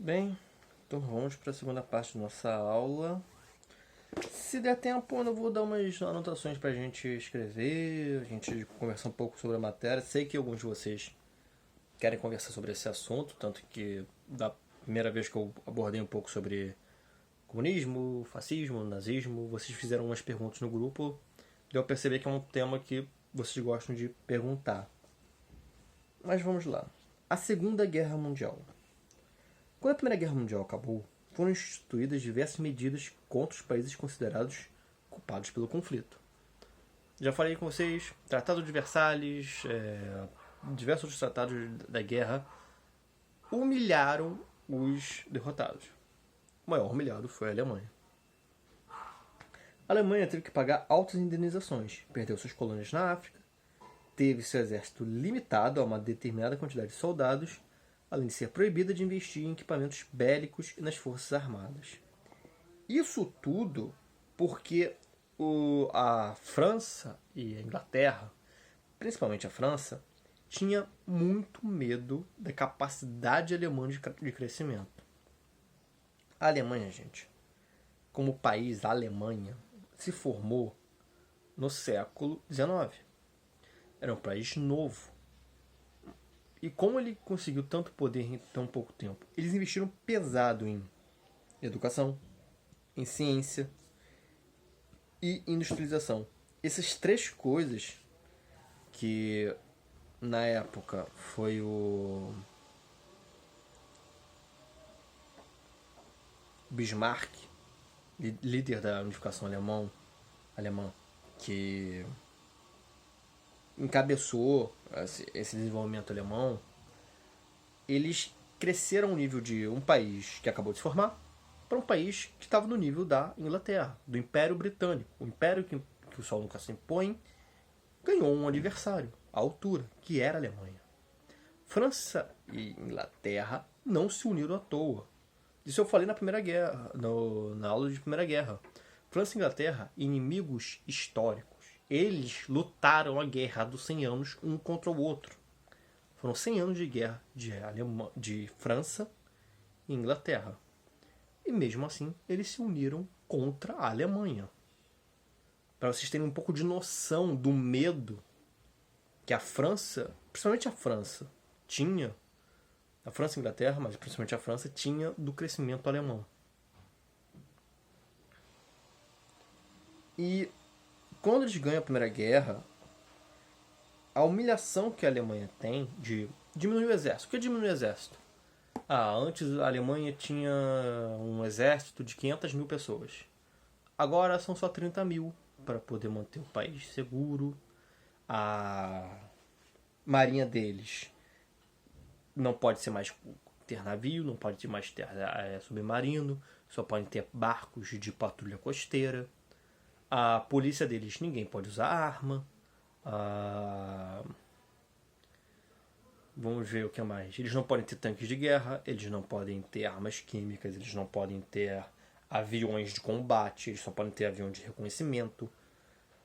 Bem, então vamos para a segunda parte da nossa aula. Se der tempo, eu vou dar umas anotações para a gente escrever, a gente conversar um pouco sobre a matéria. Sei que alguns de vocês querem conversar sobre esse assunto, tanto que da primeira vez que eu abordei um pouco sobre comunismo, fascismo, nazismo, vocês fizeram umas perguntas no grupo, deu a perceber que é um tema que vocês gostam de perguntar. Mas vamos lá. A Segunda Guerra Mundial. Quando a Primeira Guerra Mundial acabou, foram instituídas diversas medidas contra os países considerados culpados pelo conflito. Já falei com vocês, Tratado de Versalhes, diversos outros tratados da guerra humilharam os derrotados. O maior humilhado foi a Alemanha. A Alemanha teve que pagar altas indenizações, perdeu suas colônias na África, teve seu exército limitado a uma determinada quantidade de soldados, além de ser proibida de investir em equipamentos bélicos e nas forças armadas. Isso tudo porque a França e a Inglaterra, principalmente a França, tinha muito medo da capacidade alemã de crescimento. A Alemanha, gente, como país, a Alemanha, se formou no século XIX. Era um país novo. E como ele conseguiu tanto poder em tão pouco tempo? Eles investiram pesado em educação, em ciência e industrialização. Essas três coisas que na época foi o Bismarck, líder da unificação alemã, que encabeçou esse desenvolvimento alemão, eles cresceram ao nível de um país que acabou de se formar para um país que estava no nível da Inglaterra, do Império Britânico. O império que o sol nunca se impõe ganhou um adversário, à altura, que era a Alemanha. França e Inglaterra não se uniram à toa. Isso eu falei na Primeira Guerra, na aula de Primeira Guerra. França e Inglaterra, inimigos históricos. Eles lutaram a guerra dos 100 anos um contra o outro. Foram 100 anos de guerra de França e Inglaterra. E mesmo assim, eles se uniram contra a Alemanha. Para vocês terem um pouco de noção do medo que a França, principalmente a França, tinha, a França e a Inglaterra, mas principalmente a França, tinha do crescimento alemão. E quando eles ganham a Primeira Guerra, a humilhação que a Alemanha tem de diminuir o exército. Por que diminuir o exército? Antes a Alemanha tinha um exército de 500 mil pessoas. Agora são só 30 mil para poder manter o país seguro. A marinha deles não pode ser mais ter navio, não pode mais ter submarino, só podem ter barcos de patrulha costeira. A polícia deles, ninguém pode usar arma. Vamos ver o que mais. Eles não podem ter tanques de guerra, eles não podem ter armas químicas, eles não podem ter aviões de combate, eles só podem ter avião de reconhecimento.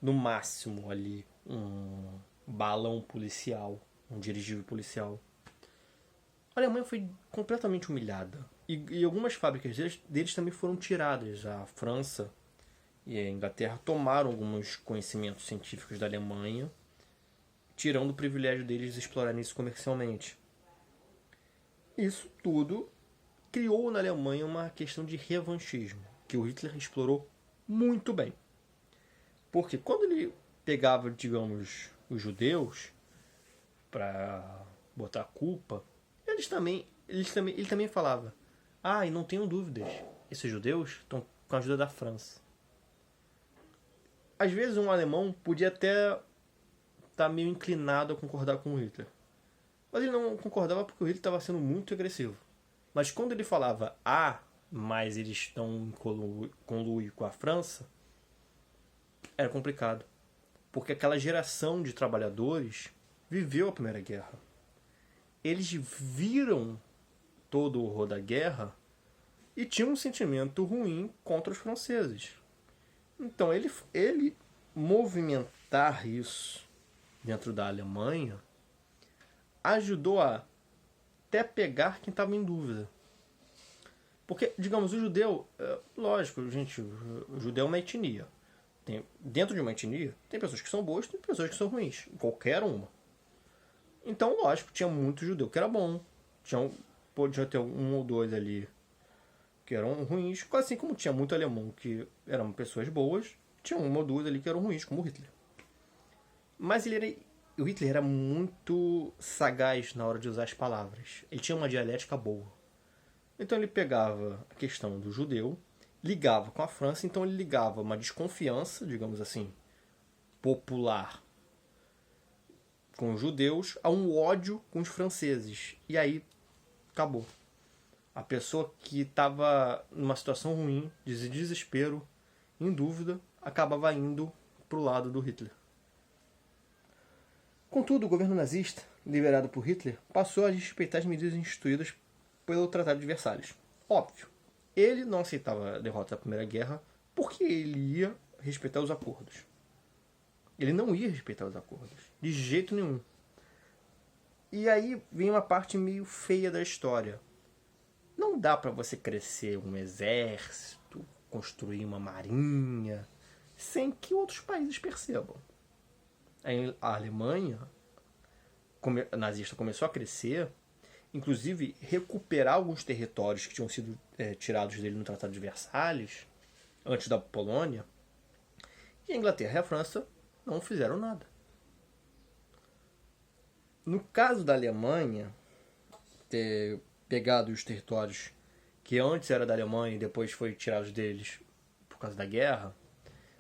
No máximo ali um balão policial, um dirigível policial. A Alemanha foi completamente humilhada. E algumas fábricas deles também foram tiradas. A França e a Inglaterra tomaram alguns conhecimentos científicos da Alemanha, tirando o privilégio deles de explorarem isso comercialmente. Isso tudo criou na Alemanha uma questão de revanchismo, que o Hitler explorou muito bem. Porque quando ele pegava, digamos, os judeus para botar a culpa, ele também falava: e não tenham dúvidas, esses judeus estão com a ajuda da França. Às vezes um alemão podia até estar meio inclinado a concordar com o Hitler. Mas ele não concordava porque o Hitler estava sendo muito agressivo. Mas quando ele falava, mas eles estão em conluio com a França, era complicado. Porque aquela geração de trabalhadores viveu a Primeira Guerra. Eles viram todo o horror da guerra e tinham um sentimento ruim contra os franceses. Então, ele movimentar isso dentro da Alemanha ajudou a até pegar quem estava em dúvida. Porque, digamos, o judeu, lógico, gente, o judeu é uma etnia. Dentro de uma etnia, tem pessoas que são boas e tem pessoas que são ruins. Qualquer uma. Então, lógico, tinha muito judeu que era bom. Podia ter um ou dois ali que eram ruins. Assim como tinha muito alemão que eram pessoas boas, tinha uma ou duas ali que eram ruins, como o Hitler. Mas o Hitler era muito sagaz na hora de usar as palavras. Ele tinha uma dialética boa. Então ele pegava a questão do judeu, ligava com a França, então ele ligava uma desconfiança, digamos assim, popular com os judeus a um ódio com os franceses. E aí acabou. A pessoa que estava numa situação ruim, de desespero, em dúvida, acabava indo para o lado do Hitler. Contudo, o governo nazista, liderado por Hitler, passou a respeitar as medidas instituídas pelo Tratado de Versalhes. Óbvio, ele não aceitava a derrota da Primeira Guerra porque ele ia respeitar os acordos. Ele não ia respeitar os acordos, de jeito nenhum. E aí vem uma parte meio feia da história. Não dá para você crescer um exército, construir uma marinha, sem que outros países percebam. A Alemanha nazista começou a crescer, inclusive recuperar alguns territórios que tinham sido tirados dele no Tratado de Versalhes, antes da Polônia, e a Inglaterra e a França não fizeram nada. No caso da Alemanha, ter pegado os territórios que antes era da Alemanha e depois foi tirados deles por causa da guerra,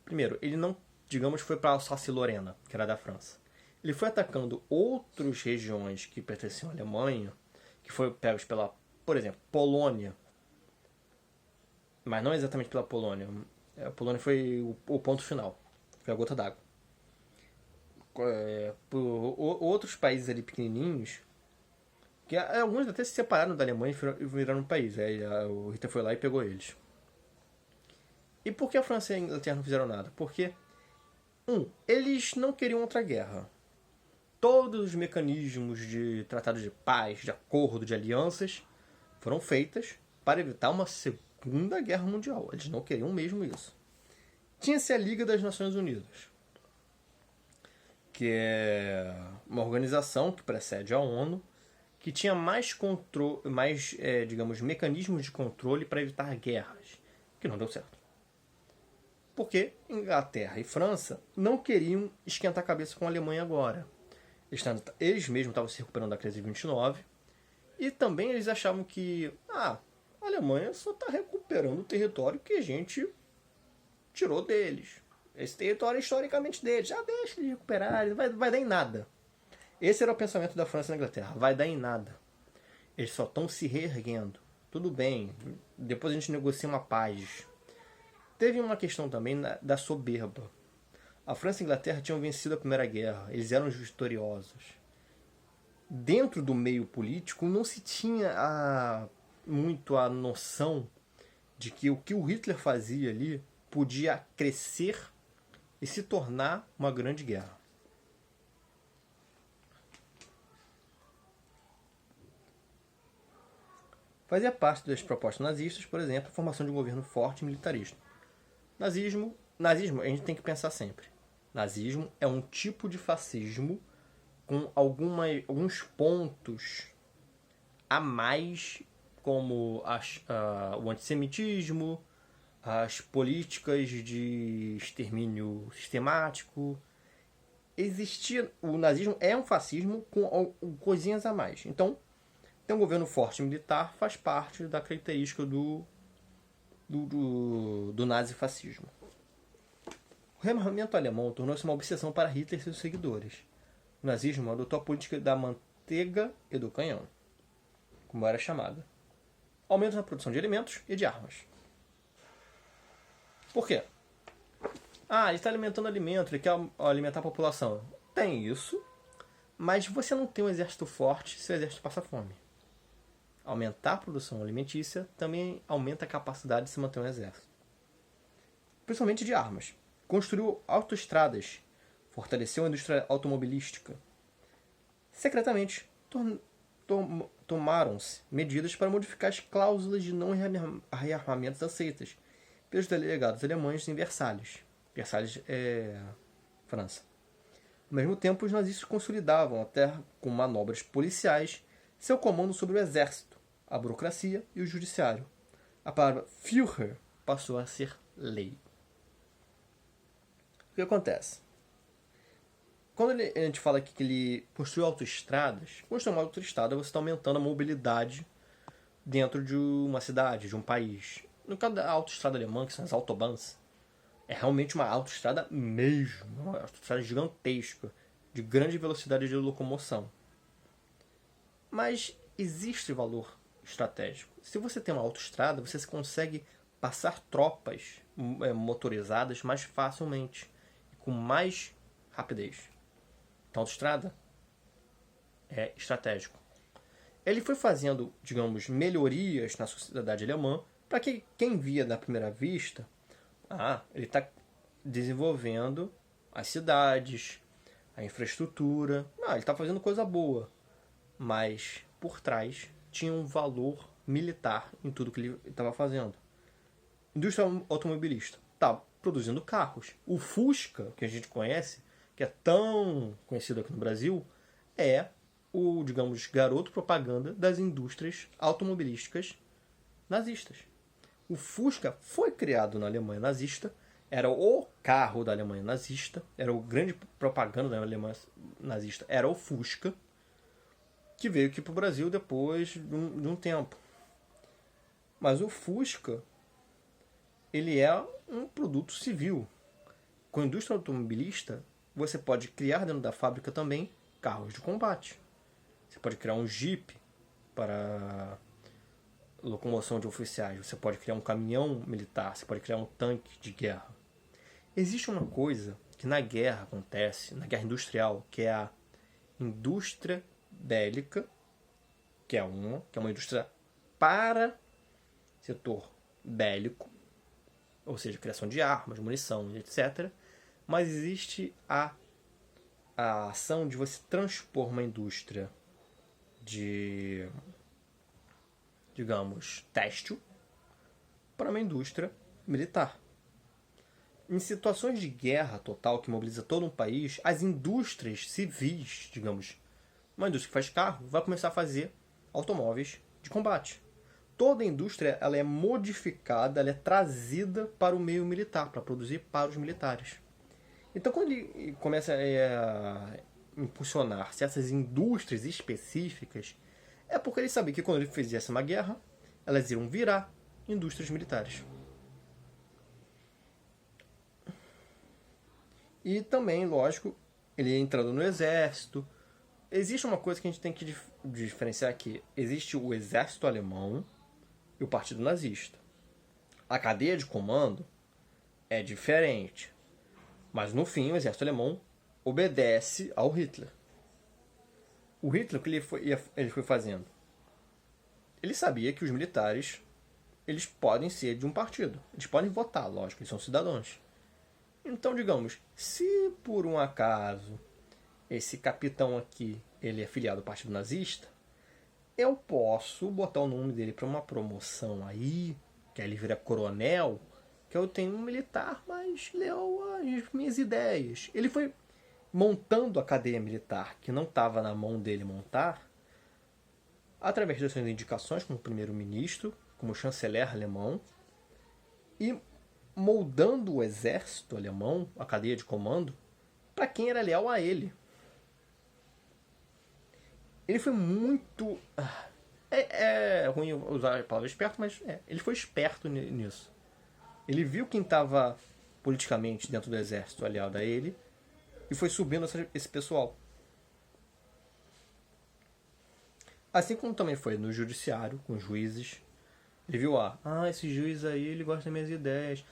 primeiro, ele não, digamos, foi para Alsácia-Lorena, que era da França. Ele foi atacando outras regiões que pertenciam à Alemanha, que foi pegos pela, por exemplo, Polônia, mas não exatamente pela Polônia. A Polônia foi o ponto final, foi a gota d'água. Por outros países ali pequenininhos, que alguns até se separaram da Alemanha e viraram um país. Aí o Hitler foi lá e pegou eles. E por que a França e a Inglaterra não fizeram nada? Porque, eles não queriam outra guerra. Todos os mecanismos de tratado de paz, de acordo, de alianças, foram feitas para evitar uma segunda guerra mundial. Eles não queriam mesmo isso. Tinha-se a Liga das Nações Unidas, que é uma organização que precede a ONU, que tinha digamos, mecanismos de controle para evitar guerras, que não deu certo. Porque Inglaterra e França não queriam esquentar a cabeça com a Alemanha agora. Eles mesmos estavam se recuperando da crise de 29, e também eles achavam que a Alemanha só está recuperando o território que a gente tirou deles. Esse território é historicamente deles. Já deixa eles recuperarem, vai dar em nada. Esse era o pensamento da França e da Inglaterra. Vai dar em nada. Eles só estão se reerguendo. Tudo bem, depois a gente negocia uma paz. Teve uma questão também da soberba. A França e a Inglaterra tinham vencido a Primeira Guerra. Eles eram os vitoriosos. Dentro do meio político não se tinha muito a noção de que o Hitler fazia ali podia crescer e se tornar uma grande guerra. Fazia parte das propostas nazistas, por exemplo, a formação de um governo forte e militarista. Nazismo, a gente tem que pensar sempre. Nazismo é um tipo de fascismo com alguns pontos a mais, como o antissemitismo, as políticas de extermínio sistemático. O nazismo é um fascismo com coisinhas a mais. Então, ter um governo forte militar faz parte da característica do nazifascismo. O rearmamento alemão tornou-se uma obsessão para Hitler e seus seguidores. O nazismo adotou a política da manteiga e do canhão, como era chamada. Aumento na produção de alimentos e de armas. Por quê? Ele está alimentando alimento, ele quer alimentar a população. Tem isso, mas você não tem um exército forte se o exército passa fome. Aumentar a produção alimentícia também aumenta a capacidade de se manter um exército. Principalmente de armas. Construiu autoestradas, fortaleceu a indústria automobilística. Secretamente, tomaram-se medidas para modificar as cláusulas de não rearmamentos aceitas pelos delegados alemães em Versalhes. Versalhes é França. Ao mesmo tempo, os nazistas consolidavam, até com manobras policiais, seu comando sobre o exército, a burocracia e o judiciário. A palavra Führer passou a ser lei. O que acontece? Quando a gente fala aqui que ele construiu autoestradas, construir uma autoestrada você está aumentando a mobilidade dentro de uma cidade, de um país. No caso da autoestrada alemã, que são as Autobahns, é realmente uma autoestrada mesmo, uma autoestrada gigantesca, de grande velocidade de locomoção. Mas existe valor estratégico. Se você tem uma autoestrada, você consegue passar tropas motorizadas mais facilmente e com mais rapidez. Então, a autoestrada é estratégico. Ele foi fazendo, digamos, melhorias na sociedade alemã para que quem via na primeira vista, ele está desenvolvendo as cidades, a infraestrutura, ele está fazendo coisa boa. Mas, por trás, tinha um valor militar em tudo que ele estava fazendo. Indústria automobilista. Está produzindo carros. O Fusca, que a gente conhece, que é tão conhecido aqui no Brasil, é o, digamos, garoto propaganda das indústrias automobilísticas nazistas. O Fusca foi criado na Alemanha nazista, era o carro da Alemanha nazista, era o grande propaganda da Alemanha nazista, era o Fusca, que veio aqui para o Brasil depois de um tempo. Mas o Fusca, ele é um produto civil. Com a indústria automobilista, você pode criar dentro da fábrica também carros de combate. Você pode criar um Jeep para locomoção de oficiais. Você pode criar um caminhão militar. Você pode criar um tanque de guerra. Existe uma coisa que na guerra acontece, na guerra industrial, que é a indústria bélica, que é uma indústria para setor bélico, ou seja, criação de armas, munição, etc. Mas existe a ação de você transpor uma indústria de, digamos, têxtil para uma indústria militar. Em situações de guerra total que mobiliza todo um país, as indústrias civis, digamos, uma indústria que faz carro, vai começar a fazer automóveis de combate. Toda a indústria ela é modificada, ela é trazida para o meio militar, para produzir para os militares. Então, quando ele começa a impulsionar certas indústrias específicas, é porque ele sabia que quando ele fizesse uma guerra, elas iriam virar indústrias militares. E também, lógico, ele entrando no exército. Existe uma coisa que a gente tem que diferenciar aqui. Existe o exército alemão e o partido nazista. A cadeia de comando é diferente. Mas no fim, o exército alemão obedece ao Hitler. O Hitler, o que ele foi fazendo? Ele sabia que os militares eles podem ser de um partido. Eles podem votar, lógico, eles são cidadãos. Então, digamos, se por um acaso esse capitão aqui ele é filiado ao partido nazista, eu posso botar o nome dele para uma promoção aí, que aí ele vira coronel, que eu tenho um militar mais leal às minhas ideias. Ele foi montando a cadeia militar, que não estava na mão dele montar, através das suas indicações como primeiro-ministro, como chanceler alemão, e moldando o exército alemão, a cadeia de comando, para quem era leal a ele. Ele foi muito... É ruim usar a palavra esperto, mas ele foi esperto nisso. Ele viu quem estava politicamente dentro do exército aliado a ele e foi subindo esse pessoal. Assim como também foi no judiciário, com os juízes. Ele viu, esse juiz aí, ele gosta das minhas ideias.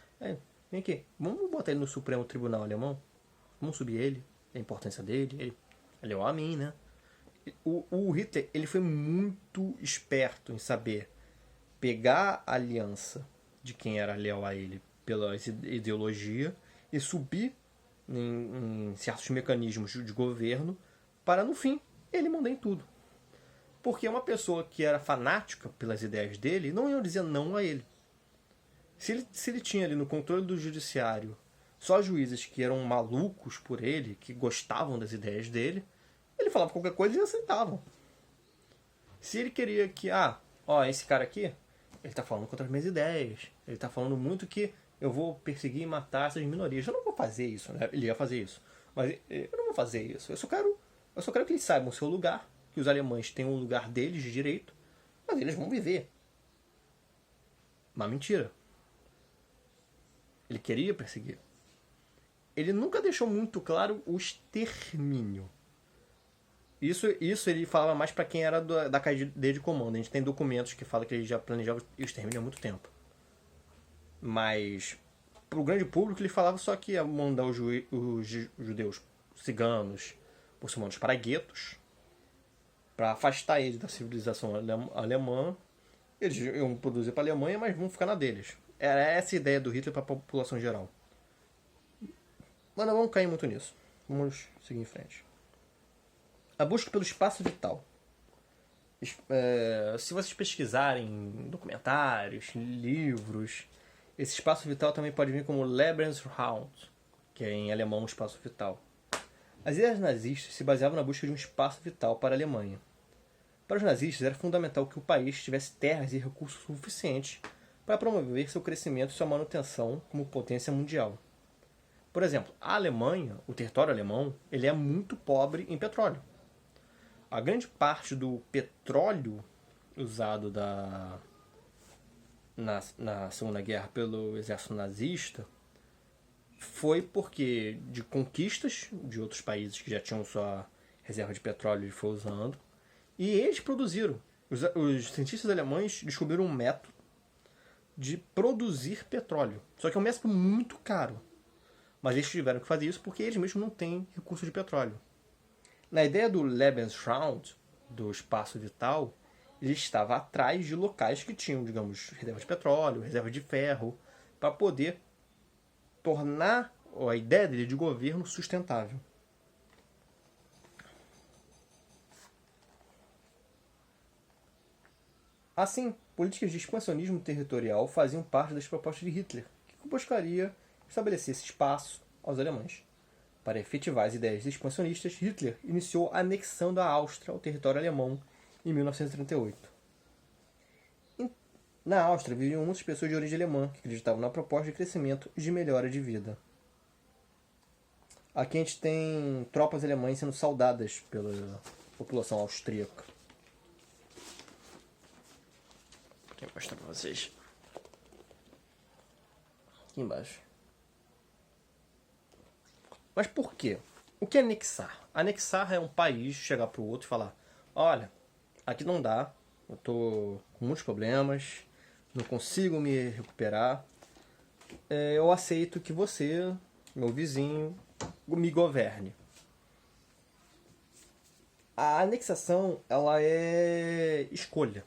Vem aqui, vamos botar ele no Supremo Tribunal Alemão? Vamos subir ele, a importância dele. Ele é o homem, né? O Hitler, ele foi muito esperto em saber pegar a aliança de quem era leal a ele pela ideologia e subir em certos mecanismos de governo para, no fim, ele mandar em tudo. Porque uma pessoa que era fanática pelas ideias dele não ia dizer não a ele. Se ele tinha ali no controle do judiciário só juízes que eram malucos por ele, que gostavam das ideias dele, ele falava qualquer coisa e eles aceitavam. Se ele queria que, esse cara aqui, ele tá falando contra as minhas ideias, ele tá falando muito que eu vou perseguir e matar essas minorias. Eu não vou fazer isso, né? Ele ia fazer isso. Mas eu não vou fazer isso. Eu só quero que eles saibam o seu lugar, que os alemães têm um lugar deles de direito, mas eles vão viver. Uma mentira. Ele queria perseguir. Ele nunca deixou muito claro o extermínio. Isso ele falava mais para quem era da cadeia de comando. A gente tem documentos que falam que ele já planejava o extermínio há muito tempo. Mas para o grande público ele falava só que ia mandar os judeus, ciganos, muçulmanos para guetos, para afastar eles da civilização alemã. Eles iam produzir para a Alemanha, mas vão ficar na deles. Era essa a ideia do Hitler para a população geral. Mas não vamos cair muito nisso. Vamos seguir em frente. A busca pelo espaço vital. Se vocês pesquisarem em documentários, livros, esse espaço vital também pode vir como Lebensraum, que é em alemão um espaço vital. As ideias nazistas se baseavam na busca de um espaço vital para a Alemanha. Para os nazistas era fundamental que o país tivesse terras e recursos suficientes para promover seu crescimento e sua manutenção como potência mundial. Por exemplo, a Alemanha, o território alemão, ele é muito pobre em petróleo. A grande parte do petróleo usado na Segunda Guerra pelo exército nazista foi porque de conquistas de outros países que já tinham sua reserva de petróleo e foi usando. E eles produziram. Os cientistas alemães descobriram um método de produzir petróleo. Só que é um método muito caro. Mas eles tiveram que fazer isso porque eles mesmos não têm recurso de petróleo. Na ideia do Lebensraum, do espaço vital, ele estava atrás de locais que tinham, digamos, reserva de petróleo, reserva de ferro, para poder tornar a ideia dele de governo sustentável. Assim, políticas de expansionismo territorial faziam parte das propostas de Hitler, que buscaria estabelecer esse espaço aos alemães. Para efetivar as ideias expansionistas, Hitler iniciou anexando a Áustria ao território alemão em 1938. Na Áustria viviam muitas pessoas de origem alemã que acreditavam na proposta de crescimento e de melhora de vida. Aqui a gente tem tropas alemãs sendo saudadas pela população austríaca. Vou mostrar para vocês. Aqui embaixo. Mas por quê? O que é anexar? Anexar é um país chegar para o outro e falar: olha, aqui não dá, eu estou com muitos problemas, não consigo me recuperar, eu aceito que você, meu vizinho, me governe. A anexação, ela é escolha.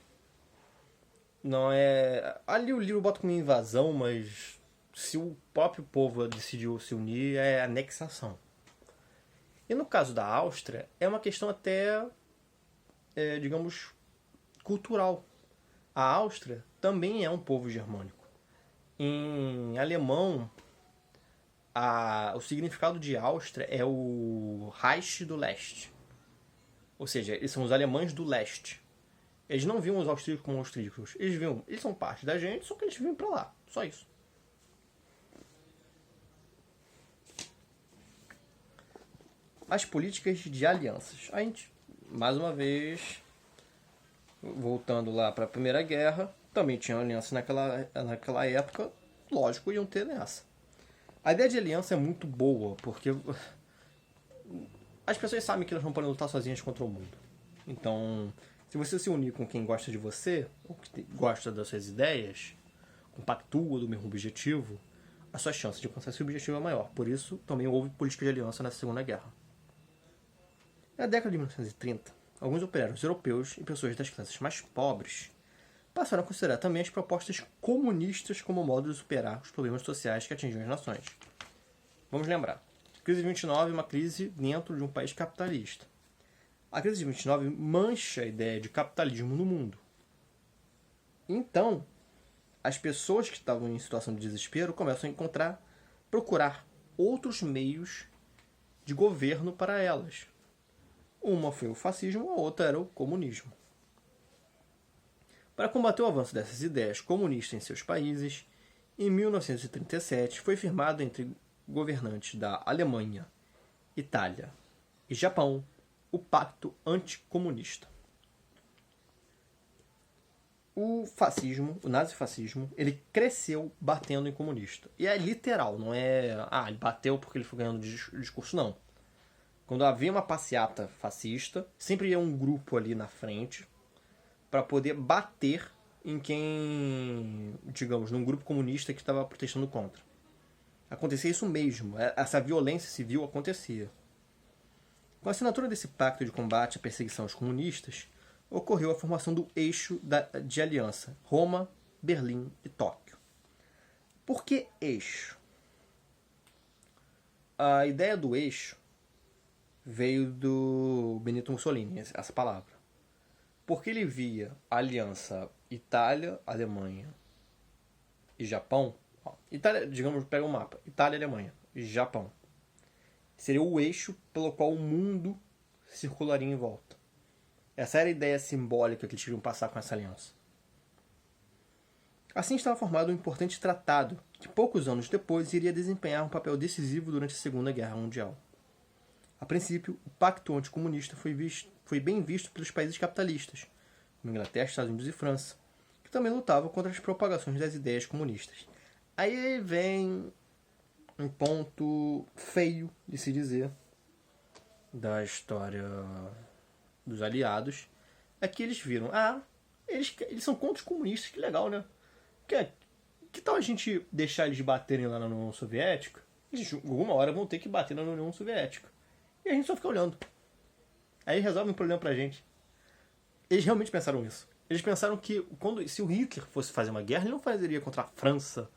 Não é... Ali o livro bota como invasão, mas se o próprio povo decidiu se unir, é anexação. E no caso da Áustria, é uma questão até, digamos, cultural. A Áustria também é um povo germânico. Em alemão, o significado de Áustria é o Reich do Leste. Ou seja, eles são os alemães do leste. Eles não viam os austríacos como austríacos. Eles são parte da gente, só que eles vêm pra lá. Só isso. As políticas de alianças. A gente, mais uma vez, voltando lá para a Primeira Guerra, também tinha aliança naquela época. Lógico, iam ter nessa. A ideia de aliança é muito boa, porque as pessoas sabem que elas não podem lutar sozinhas contra o mundo. Então, se você se unir com quem gosta de você, ou que gosta das suas ideias, compactua do mesmo objetivo, a sua chance de alcançar esse objetivo é maior. Por isso, também houve política de aliança na Segunda Guerra. Na década de 1930, alguns operários europeus e pessoas das classes mais pobres passaram a considerar também as propostas comunistas como modo de superar os problemas sociais que atingiam as nações. Vamos lembrar, a crise de 29 é uma crise dentro de um país capitalista. A crise de 29 mancha a ideia de capitalismo no mundo. Então, as pessoas que estavam em situação de desespero começam a procurar outros meios de governo para elas. Uma foi o fascismo, a outra era o comunismo. Para combater o avanço dessas ideias comunistas em seus países, em 1937 foi firmado entre governantes da Alemanha, Itália e Japão o Pacto Anticomunista. O fascismo, o nazifascismo, ele cresceu batendo em comunista. E é literal, não é... ele bateu porque ele foi ganhando discurso, não. Quando havia uma passeata fascista, sempre ia um grupo ali na frente para poder bater em quem, digamos, num grupo comunista que estava protestando contra. Acontecia isso mesmo, essa violência civil acontecia. Com a assinatura desse pacto de combate à perseguição aos comunistas, ocorreu a formação do eixo de aliança Roma, Berlim e Tóquio. Por que eixo? A ideia do eixo veio do Benito Mussolini, essa palavra. Porque ele via a aliança Itália, Alemanha e Japão. Itália, digamos, pega um mapa. Itália, Alemanha e Japão. Seria o eixo pelo qual o mundo circularia em volta. Essa era a ideia simbólica que eles queriam passar com essa aliança. Assim estava formado um importante tratado que poucos anos depois iria desempenhar um papel decisivo durante a Segunda Guerra Mundial. A princípio, o Pacto Anticomunista foi bem visto pelos países capitalistas, como Inglaterra, Estados Unidos e França, que também lutavam contra as propagações das ideias comunistas. Aí vem um ponto feio de se dizer da história dos aliados, é que eles viram, eles são contra os comunistas, que legal, né? Que tal a gente deixar eles baterem lá na União Soviética? Eles, alguma hora, vão ter que bater na União Soviética. E a gente só fica olhando. Aí resolve um problema pra gente. Eles realmente pensaram isso. Eles pensaram que se o Hitler fosse fazer uma guerra, ele não fazeria contra a França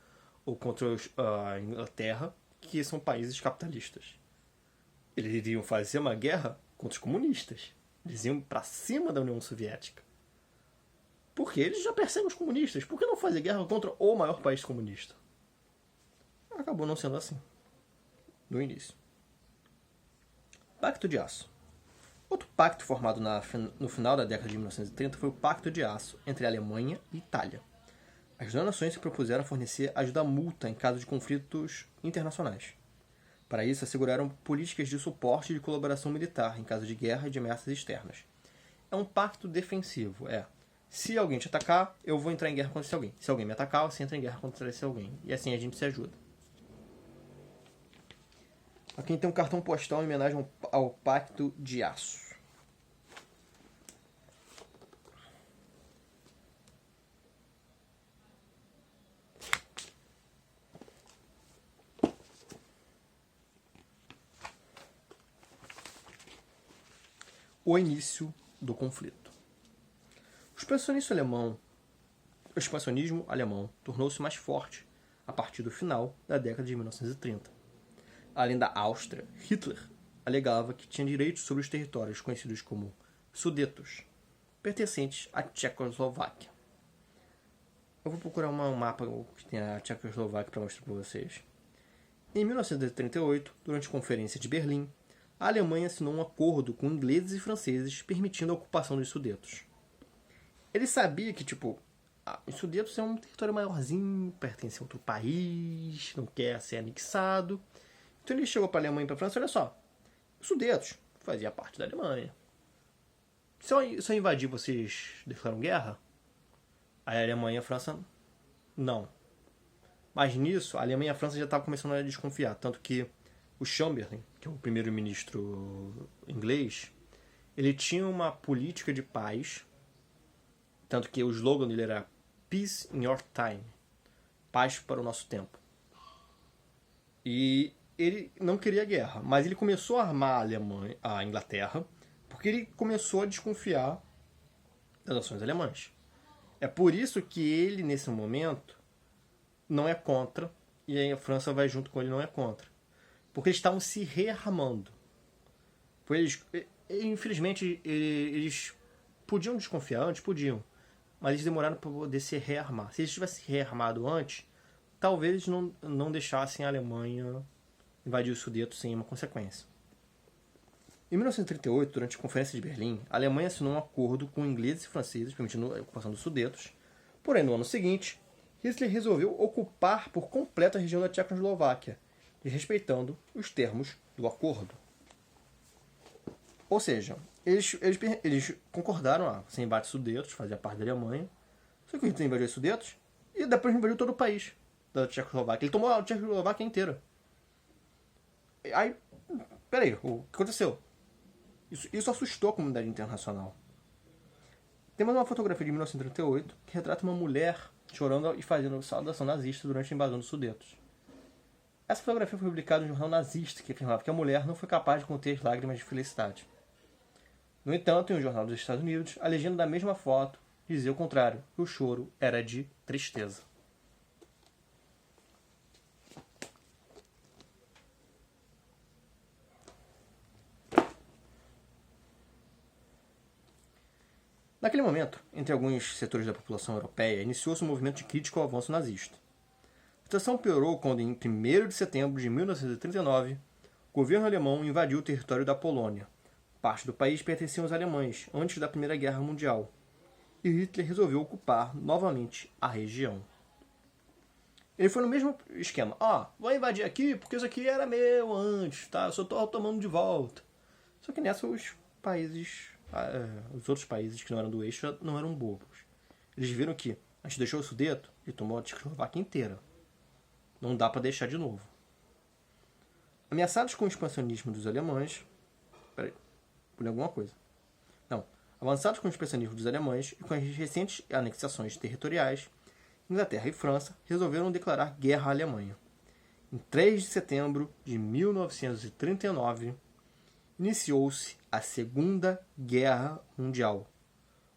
ou contra a Inglaterra, que são países capitalistas. Eles iriam fazer uma guerra contra os comunistas. Eles iam pra cima da União Soviética. Porque eles já perseguem os comunistas. Por que não fazer guerra contra o maior país comunista? Acabou não sendo assim. No início. Pacto de Aço. Outro pacto formado no final da década de 1930 foi o Pacto de Aço entre a Alemanha e Itália. As duas nações se propuseram a fornecer ajuda mútua em caso de conflitos internacionais. Para isso, asseguraram políticas de suporte e de colaboração militar em caso de guerra e de ameaças externas. É um pacto defensivo, se alguém te atacar, eu vou entrar em guerra contra esse alguém. Se alguém me atacar, você entra em guerra contra esse alguém. E assim a gente se ajuda. Aqui tem um cartão postal em homenagem ao Pacto de Aço. O início do conflito. O expansionismo alemão tornou-se mais forte a partir do final da década de 1930. Além da Áustria, Hitler alegava que tinha direitos sobre os territórios conhecidos como Sudetos, pertencentes à Tchecoslováquia. Eu vou procurar um mapa que tem a Tchecoslováquia para mostrar para vocês. Em 1938, durante a Conferência de Berlim, a Alemanha assinou um acordo com ingleses e franceses permitindo a ocupação dos Sudetos. Ele sabia que, os Sudetos é um território maiorzinho, pertence a outro país, não quer ser anexado. Então ele chegou para a Alemanha e para a França, olha só, os Sudetos fazia parte da Alemanha. Se eu invadir, vocês declaram guerra? Aí a Alemanha e a França, não. Mas nisso, a Alemanha e a França já estavam começando a desconfiar, tanto que o Chamberlain, que é o primeiro-ministro inglês, ele tinha uma política de paz, tanto que o slogan dele era Peace in your time, paz para o nosso tempo. E ele não queria guerra, mas ele começou a armar a Inglaterra, porque ele começou a desconfiar das ações alemãs. É por isso que ele, nesse momento, não é contra, e aí a França vai junto com ele, não é contra. Porque eles estavam se rearmando. Infelizmente, eles podiam desconfiar antes, podiam, mas eles demoraram para poder se rearmar. Se eles tivessem se rearmado antes, talvez eles não deixassem a Alemanha invadir os Sudetos sem uma consequência. Em 1938, durante a Conferência de Berlim, a Alemanha assinou um acordo com ingleses e franceses permitindo a ocupação dos Sudetos. Porém, no ano seguinte, Hitler resolveu ocupar por completo a região da Tchecoslováquia, desrespeitando os termos do acordo. Ou seja, eles concordaram sem embate Sudetos, fazia parte da Alemanha, só que o Hitler invadiu os Sudetos e depois invadiu todo o país da Tchecoslováquia. Ele tomou a Tchecoslováquia inteira. Aí, peraí, o que aconteceu? Isso assustou a comunidade internacional. Temos uma fotografia de 1938 que retrata uma mulher chorando e fazendo saudação nazista durante a invasão dos Sudetos. Essa fotografia foi publicada em um jornal nazista que afirmava que a mulher não foi capaz de conter as lágrimas de felicidade. No entanto, em um jornal dos Estados Unidos, a legenda da mesma foto dizia o contrário, que o choro era de tristeza. Naquele momento, entre alguns setores da população europeia, iniciou-se um movimento de crítica ao avanço nazista. A situação piorou quando, em 1º de setembro de 1939, o governo alemão invadiu o território da Polônia. Parte do país pertencia aos alemães, antes da Primeira Guerra Mundial, e Hitler resolveu ocupar novamente a região. Ele foi no mesmo esquema. Vou invadir aqui porque isso aqui era meu antes, tá? Eu só estou tomando de volta. Só que nessa os outros países que não eram do eixo não eram bobos. Eles viram que a gente deixou o Sudeto e tomou a Tchecoslováquia inteira. Não dá para deixar de novo. Ameaçados com o expansionismo dos alemães... Peraí, pulei alguma coisa. Não. Avançados com o expansionismo dos alemães e com as recentes anexações territoriais, Inglaterra e França resolveram declarar guerra à Alemanha. Em 3 de setembro de 1939, iniciou-se a Segunda Guerra Mundial,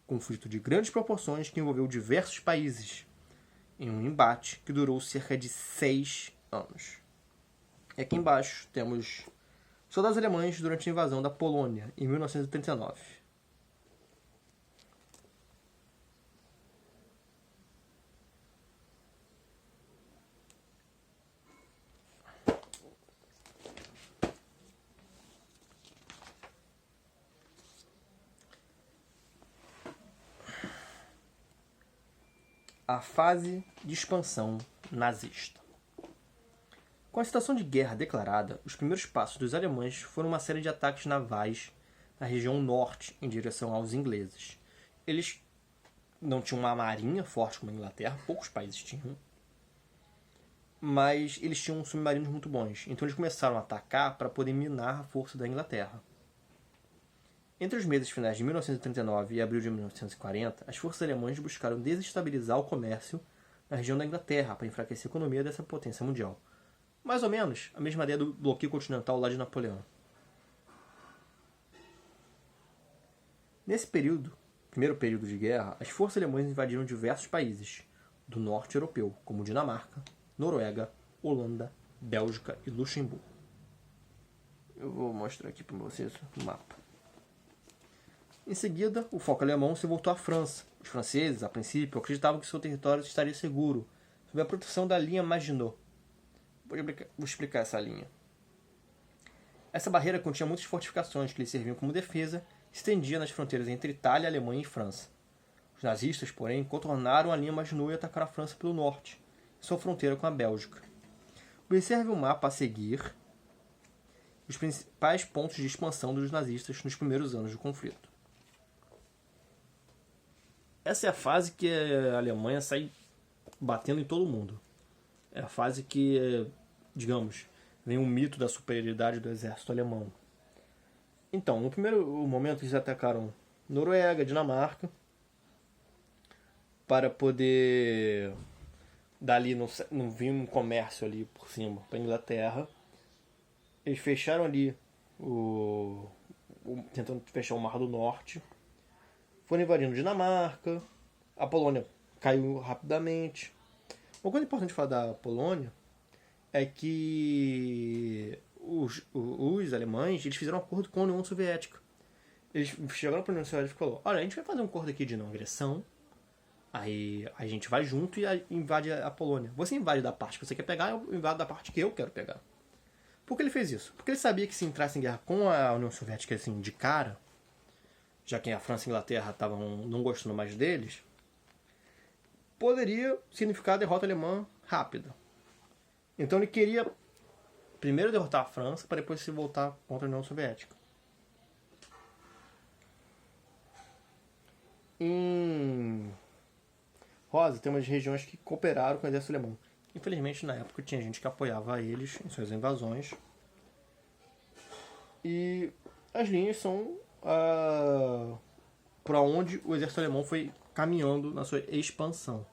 conflito de grandes proporções que envolveu diversos países, em um embate que durou cerca de 6 anos. E aqui embaixo temos soldados alemães durante a invasão da Polônia, em 1939. A fase de expansão nazista. Com a situação de guerra declarada, os primeiros passos dos alemães foram uma série de ataques navais na região norte em direção aos ingleses. Eles não tinham uma marinha forte como a Inglaterra, poucos países tinham, mas eles tinham submarinos muito bons. Então eles começaram a atacar para poder minar a força da Inglaterra. Entre os meses finais de 1939 e abril de 1940, as forças alemãs buscaram desestabilizar o comércio na região da Inglaterra para enfraquecer a economia dessa potência mundial. Mais ou menos a mesma ideia do bloqueio continental lá de Napoleão. Nesse primeiro período de guerra, as forças alemãs invadiram diversos países do norte europeu, como Dinamarca, Noruega, Holanda, Bélgica e Luxemburgo. Eu vou mostrar aqui para vocês o mapa. Em seguida, o foco alemão se voltou à França. Os franceses, a princípio, acreditavam que seu território estaria seguro, sob a proteção da linha Maginot. Vou explicar essa linha. Essa barreira continha muitas fortificações que lhe serviam como defesa e se estendia nas fronteiras entre Itália, Alemanha e França. Os nazistas, porém, contornaram a linha Maginot e atacaram a França pelo norte, em sua fronteira com a Bélgica. Observe o mapa a seguir os principais pontos de expansão dos nazistas nos primeiros anos do conflito. Essa é a fase que a Alemanha sai batendo em todo mundo. É a fase que, digamos, vem o mito da superioridade do exército alemão. Então, no primeiro momento eles atacaram Noruega, Dinamarca, para poder dali não vir um comércio ali por cima para a Inglaterra. Eles fecharam ali tentando fechar o Mar do Norte. Foram invadindo Dinamarca. A Polônia caiu rapidamente. Uma coisa importante de falar da Polônia é que os alemães eles fizeram um acordo com a União Soviética. eles chegaram para a União Soviética e falaram: olha, a gente vai fazer um acordo aqui de não agressão, aí a gente vai junto e invade a Polônia. Você invade da parte que você quer pegar, eu invado da parte que eu quero pegar. Por que ele fez isso? Porque ele sabia que se entrasse em guerra com a União Soviética assim, de cara, já que a França e a Inglaterra estavam não gostando mais deles, poderia significar a derrota alemã rápida. Então ele queria primeiro derrotar a França para depois se voltar contra a União Soviética. Em Rosa tem umas regiões que cooperaram com o exército alemão. Infelizmente, na época, tinha gente que apoiava eles em suas invasões. E as linhas são para onde o exército alemão foi caminhando na sua expansão.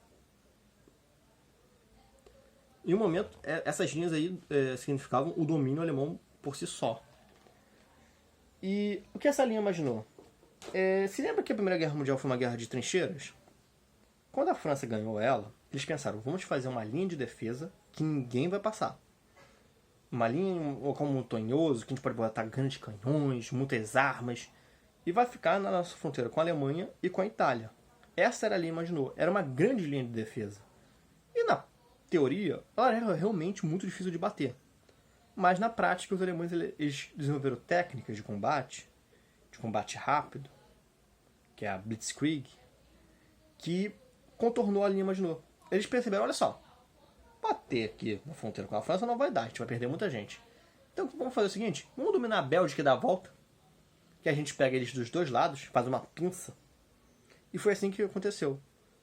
Em um momento, essas linhas aí significavam o domínio alemão por si só. E o que essa linha imaginou? Se lembra que a Primeira Guerra Mundial foi uma guerra de trincheiras? Quando a França ganhou ela, eles pensaram: vamos fazer uma linha de defesa que ninguém vai passar. Uma linha em um local montanhoso, que a gente pode botar grandes canhões, muitas armas, e vai ficar na nossa fronteira com a Alemanha e com a Itália. Essa era a linha, imaginou. Era uma grande linha de defesa. E na teoria, ela era realmente muito difícil de bater. Mas na prática, os alemães eles desenvolveram técnicas de combate rápido, que é a Blitzkrieg, que contornou a linha imaginou. Eles perceberam: olha só, bater aqui na fronteira com a França não vai dar, a gente vai perder muita gente. Então vamos fazer o seguinte: vamos dominar a Bélgica e dar a volta, que a gente pega eles dos dois lados, faz uma pinça. E foi assim que aconteceu.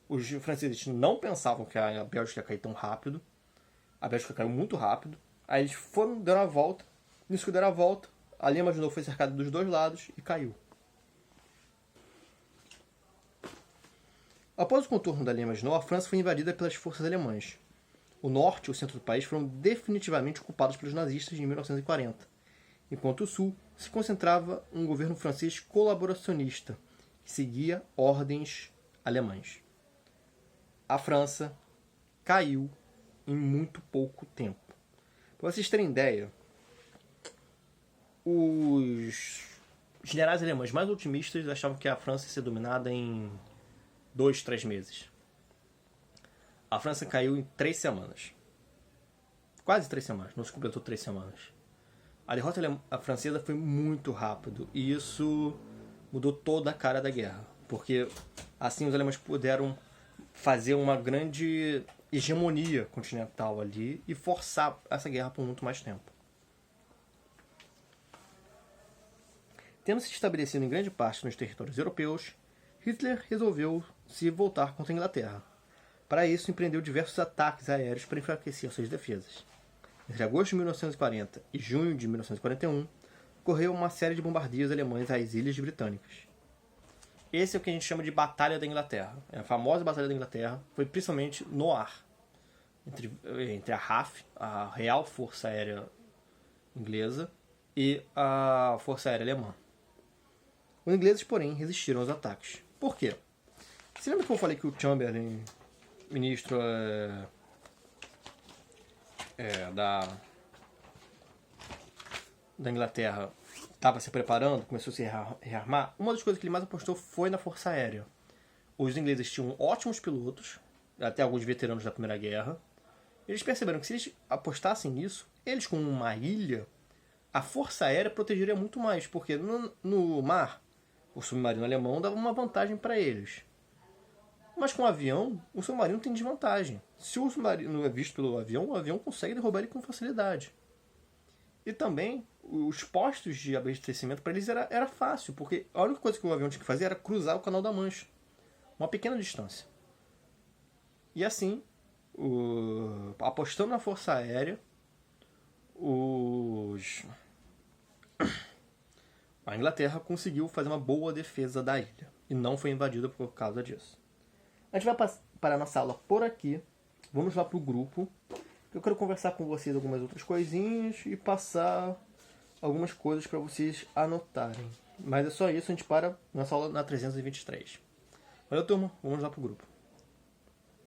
Os franceses não pensavam que a Bélgica ia cair tão rápido. A Bélgica caiu muito rápido. Aí eles foram, deram a volta. Nisso que deram a volta, a linha imaginou foi cercada dos dois lados e caiu. Após o contorno da linha imaginou, a França foi invadida pelas forças alemãs. O norte e o centro do país foram definitivamente ocupados pelos nazistas em 1940, enquanto o sul se concentrava um governo francês colaboracionista, que seguia ordens alemãs. A França caiu em muito pouco tempo. Para vocês terem ideia, os generais alemães mais otimistas achavam que a França ia ser dominada em 2, 3 meses. A França caiu em 3 semanas. Quase 3 semanas, não se completou 3 semanas. A derrota francesa foi muito rápido e isso mudou toda a cara da guerra. Porque assim os alemães puderam fazer uma grande hegemonia continental ali e forçar essa guerra por muito mais tempo. Tendo se estabelecido em grande parte nos territórios europeus, Hitler resolveu se voltar contra a Inglaterra. Para isso, empreendeu diversos ataques aéreos para enfraquecer suas defesas. Entre agosto de 1940 e junho de 1941, ocorreu uma série de bombardeios alemães às ilhas britânicas. Esse é o que a gente chama de Batalha da Inglaterra. A famosa Batalha da Inglaterra foi principalmente no ar, entre a RAF, a Real Força Aérea Inglesa, e a Força Aérea Alemã. Os ingleses, porém, resistiram aos ataques. Por quê? Você lembra que eu falei que o Chamberlain, ministro da Inglaterra, estava se preparando, começou a se rearmar? Uma das coisas que ele mais apostou foi na Força Aérea. Os ingleses tinham ótimos pilotos, até alguns veteranos da Primeira Guerra. Eles perceberam que se eles apostassem nisso, eles com uma ilha, a Força Aérea protegeria muito mais, porque no mar, o submarino alemão dava uma vantagem para eles. Mas com o avião, o submarino tem desvantagem. Se o submarino é visto pelo avião, o avião consegue derrubar ele com facilidade. E também, os postos de abastecimento para eles era fácil, porque a única coisa que o avião tinha que fazer era cruzar o Canal da Mancha. Uma pequena distância. E assim, apostando na Força Aérea, a Inglaterra conseguiu fazer uma boa defesa da ilha. E não foi invadida por causa disso. A gente vai parar nossa aula por aqui. Vamos lá para o grupo. Eu quero conversar com vocês algumas outras coisinhas e passar algumas coisas para vocês anotarem. Mas é só isso, a gente para nossa aula na 323. Valeu, turma. Vamos lá para o grupo.